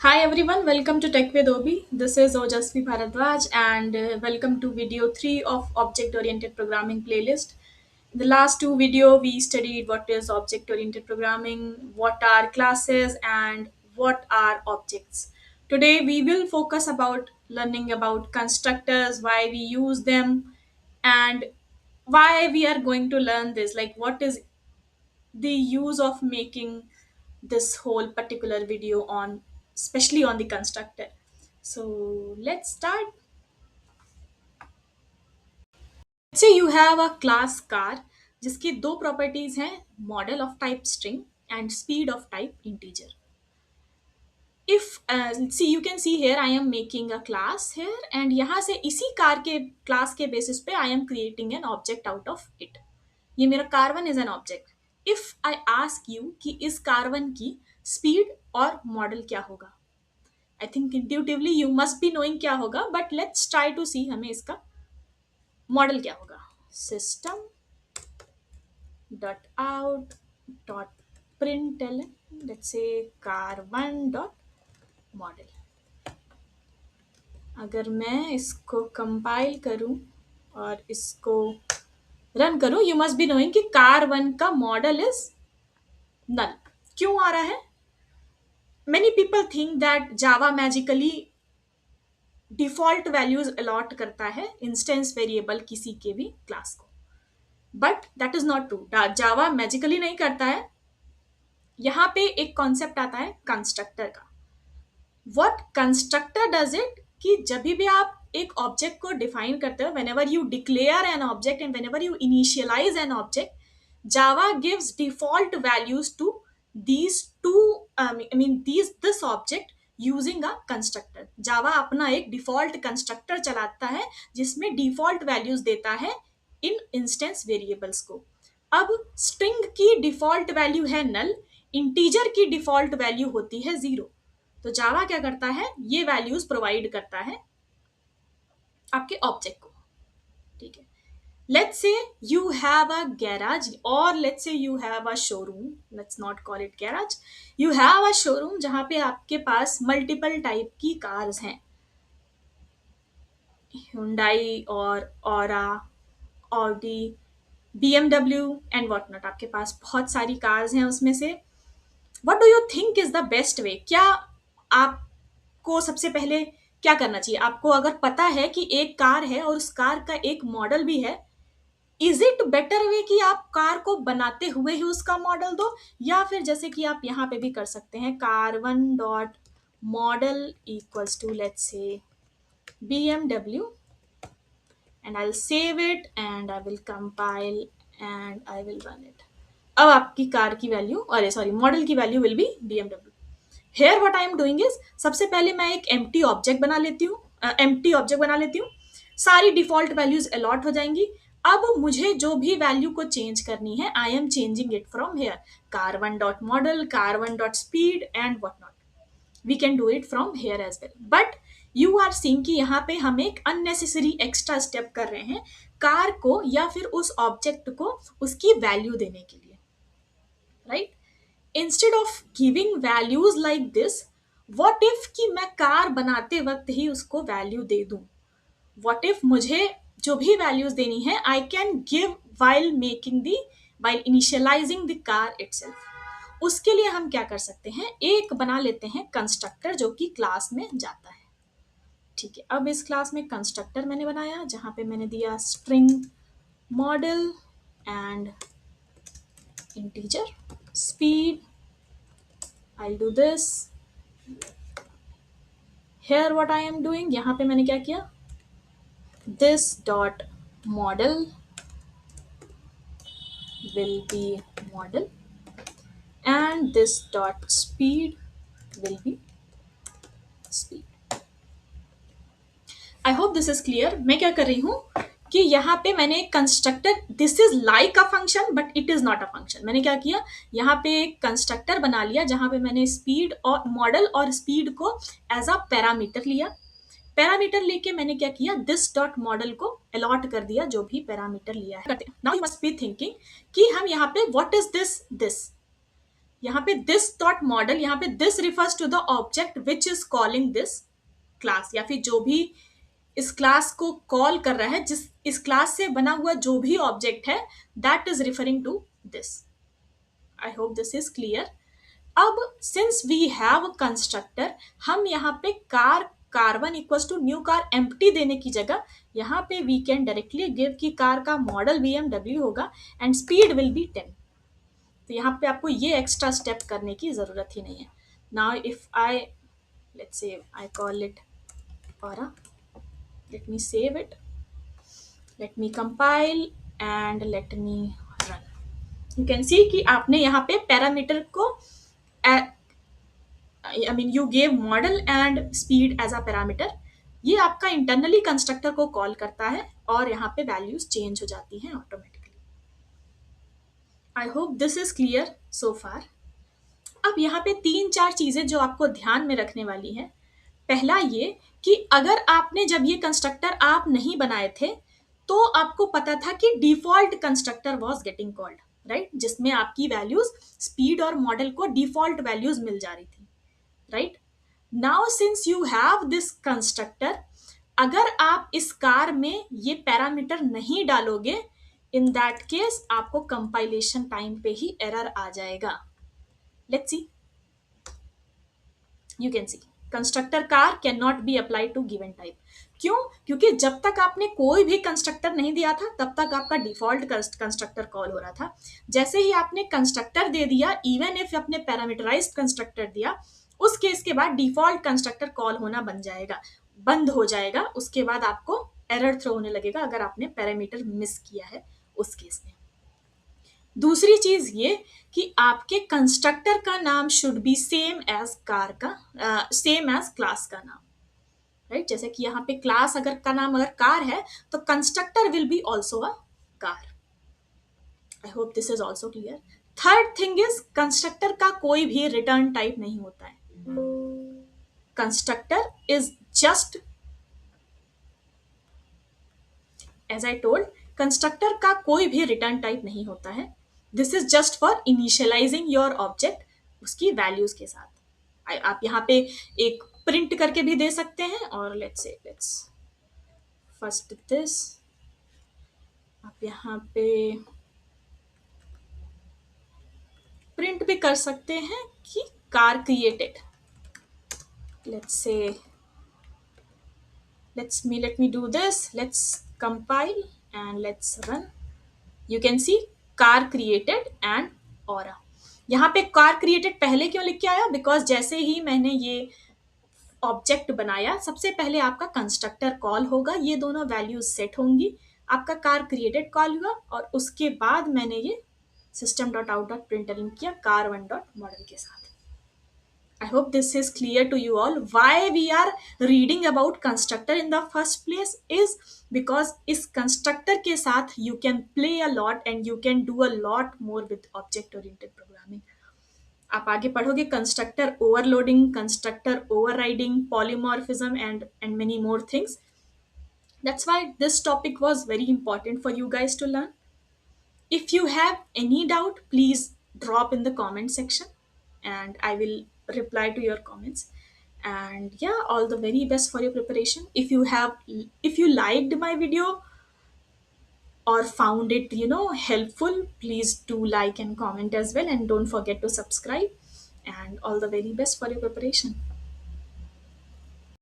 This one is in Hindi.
Hi everyone, welcome to Tech with Obi. This is Ojasvi Bharadwaj and welcome to video 3 of Object Oriented Programming playlist. In the last two video we studied what is object oriented programming, what are classes and what are objects. Today we will focus about learning about constructors, why we use them and why we are going to learn this, like what is the use of making this whole particular video on especially on the constructor. So let's start. Let's say you have a class car जिसकी दो प्रॉपर्टीज हैं, model of type string and speed of type integer. If see, you can see here I am making a class here and यहाँ से इसी कार के क्लास के बेसिस पे I am creating an object out of it. ये मेरा car one is an object. If I ask you कि इस कार1 की स्पीड और मॉडल क्या होगा, I think intuitively you must be knowing क्या होगा, but let's try to see हमें इसका मॉडल क्या होगा. System dot out dot println, let's say car one dot model. अगर मैं इसको कंपाइल करूं और इसको रन करूं, यू मस्ट बी नोइंग कि कार1 का मॉडल इज नल. क्यों आ रहा है? Many people think that Java magically default values allot करता है इंस्टेंस वेरिएबल किसी के भी क्लास को, but that is not true. Java magically नहीं करता है. यहाँ पे एक कॉन्सेप्ट आता है कंस्ट्रक्टर का. व्हाट कंस्ट्रक्टर डज इट कि जब भी आप एक ऑब्जेक्ट को डिफाइन करते हो, whenever you declare an object and whenever you initialize an object, Java gives default values to these two, I mean this object using a constructor. Java अपना एक डिफॉल्ट कंस्ट्रक्टर चलाता है जिसमें डिफॉल्ट वैल्यूज देता है इन इंस्टेंस वेरिएबल्स को. अब स्ट्रिंग की डिफॉल्ट वैल्यू है नल, इंटीजर की डिफॉल्ट वैल्यू होती है जीरो. तो जावा क्या करता है, ये वैल्यूज प्रोवाइड करता है आपके ऑब्जेक्ट को. ठीक है. Let's say you have a garage, or let's say you have a showroom. Let's not call it garage. You have a showroom जहाँ पे आपके पास मल्टीपल टाइप की कार्स हैं, Hyundai और Aura, Audi, BMW and what not. आपके पास बहुत सारी कार्स हैं उसमें से. What do you think is the best way? क्या आपको सबसे पहले क्या करना चाहिए? आपको अगर पता है कि एक कार है और उस कार का एक मॉडल भी है, इज इट बेटर वे कि आप कार को बनाते हुए ही उसका मॉडल दो, या फिर जैसे कि आप यहाँ पे भी कर सकते हैं, car one dot model equals to let's say BMW and I'll save it and I will compile and I will run it. अब आपकी कार की वैल्यू, अरे सॉरी, मॉडल की value will be BMW. Here what I am doing is, सबसे पहले मैं एक empty object बना लेती हूँ, सारी डिफॉल्ट वैल्यूज अलॉट हो जाएंगी. अब मुझे जो भी वैल्यू को चेंज करनी है, I am changing it from here, car one dot model, car one dot speed and what not. We can do it from here as well, but you are seeing कि यहाँ पे हम एक अननेसेसरी एक्स्ट्रा स्टेप कर रहे हैं कार को या फिर उस ऑब्जेक्ट को उसकी वैल्यू देने के लिए, right? Instead of giving values like this, what if कि मैं कार बनाते वक्त ही उसको वैल्यू दे दूं. व्हाट इफ मुझे जो भी वैल्यूज देनी है I can give while initialising the car itself. उसके लिए हम क्या कर सकते हैं, एक बना लेते हैं कंस्ट्रक्टर जो कि क्लास में जाता है. ठीक है. अब इस क्लास में कंस्ट्रक्टर मैंने बनाया जहां पे मैंने दिया string model and integer speed. I do this. Here what I am doing, यहाँ पे मैंने क्या किया, this dot model will be model and this dot speed will be speed. I hope this is clear. मैं क्या कर रही हूँ कि यहाँ पे मैंने एक constructor, this is like a function but it is not a function. मैंने क्या किया, यहाँ पे एक कंस्ट्रक्टर बना लिया जहाँ पे मैंने स्पीड और मॉडल और स्पीड को एज अ पैरामीटर लिया. पैरामीटर लेके मैंने क्या किया, दिस डॉट मॉडल को अलॉट कर दिया जो भी पैरामीटर लिया है. Now you must be thinking कि हम यहाँ पे व्हाट इज दिस. यहाँ पे दिस डॉट मॉडल, यहाँ पे this refers to the object which is calling this class, या फिर जो भी इस क्लास को कॉल कर रहा है, जिस इस क्लास से बना हुआ जो भी ऑब्जेक्ट है, that is referring to this. I hope this is clear. अब सिंस वी हैव कंस्ट्रक्टर, हम यहाँ पे car one equals to new car empty देने की जगह यहाँ पे वी कैन डायरेक्टली गिव कि कार का मॉडल BMW होगा एंड स्पीड विल बी 10. तो यहाँ पे आपको ये एक्स्ट्रा स्टेप करने की ज़रूरत ही नहीं है. Now if I, let's say I call it Aura, let me save it, let me compile and let me run. You can see कि आपने यहाँ पे पैरामीटर को, I mean you gave model and speed as a parameter. ये आपका इंटरनली कंस्ट्रक्टर को कॉल करता है और यहाँ पे वैल्यूज चेंज हो जाती हैं automatically. I hope this is clear so far. अब यहाँ पे 3-4 चीजें जो आपको ध्यान में रखने वाली है. पहला ये कि अगर आपने जब ये कंस्ट्रक्टर आप नहीं बनाए थे तो आपको पता था कि default constructor was getting called, right, जिसमें आपकी वैल्यूज स्पीड और मॉडल को डिफॉल्ट वैल्यूज मिल जा रही थी, right. Now since you have this constructor, अगर आप इस कार में ये पैरामीटर नहीं डालोगे, इन दैट केस आपको कंपाइलेशन टाइम पे ही एरर आ जाएगा. Let's see. You can see constructor car can not be applied to given type. क्यों? क्योंकि जब तक आपने कोई भी कंस्ट्रक्टर नहीं दिया था तब तक आपका डिफॉल्ट कंस्ट्रक्टर कॉल हो रहा था. जैसे ही आपने कंस्ट्रक्टर दे दिया, इवन इफ आपने पैरामीटराइज्ड कंस्ट्रक्टर दिया, उस केस के बाद डिफॉल्ट कंस्ट्रक्टर कॉल होना बंद हो जाएगा. उसके बाद आपको एरर थ्रो होने लगेगा अगर आपने पैरामीटर मिस किया है उस केस में. दूसरी चीज ये कि आपके कंस्ट्रक्टर का नाम should be same as car का, सेम एज क्लास का नाम, राइट. जैसे कि यहाँ पे क्लास अगर का नाम अगर कार है तो constructor will be also a car. I hope this is also clear. Third thing is constructor का कोई भी रिटर्न टाइप नहीं होता है. Constructor is just, as I told, constructor का कोई भी रिटर्न टाइप नहीं होता है. This is just for initializing your object उसकी वैल्यूज के साथ. आप यहाँ पे एक प्रिंट करके भी दे सकते हैं, और लेट्स फर्स्ट दिस, आप यहाँ पे प्रिंट भी कर सकते हैं कि car created. let me do this. Let's compile and let's run. You can see car created and Aura. यहाँ पे कार क्रिएटेड पहले क्यों लिख के आया? बिकॉज जैसे ही मैंने ये ऑब्जेक्ट बनाया, सबसे पहले आपका कंस्ट्रक्टर कॉल होगा, ये दोनों वैल्यूज सेट होंगी, आपका कार क्रिएटेड कॉल हुआ, और उसके बाद मैंने ये system dot out dot println किया car one dot model के साथ. I hope this is clear to you all. Why we are reading about constructor in the first place is because इस constructor के साथ you can play a lot and you can do a lot more with object oriented programming. आप आगे पढ़ोगे constructor overloading, constructor overriding, polymorphism and many more things. That's why this topic was very important for you guys to learn. If you have any doubt, please drop in the comment section and I will reply to your comments. And yeah, all the very best for your preparation. If you liked my video or found it helpful, please do like and comment as well, and don't forget to subscribe. And all the very best for your preparation.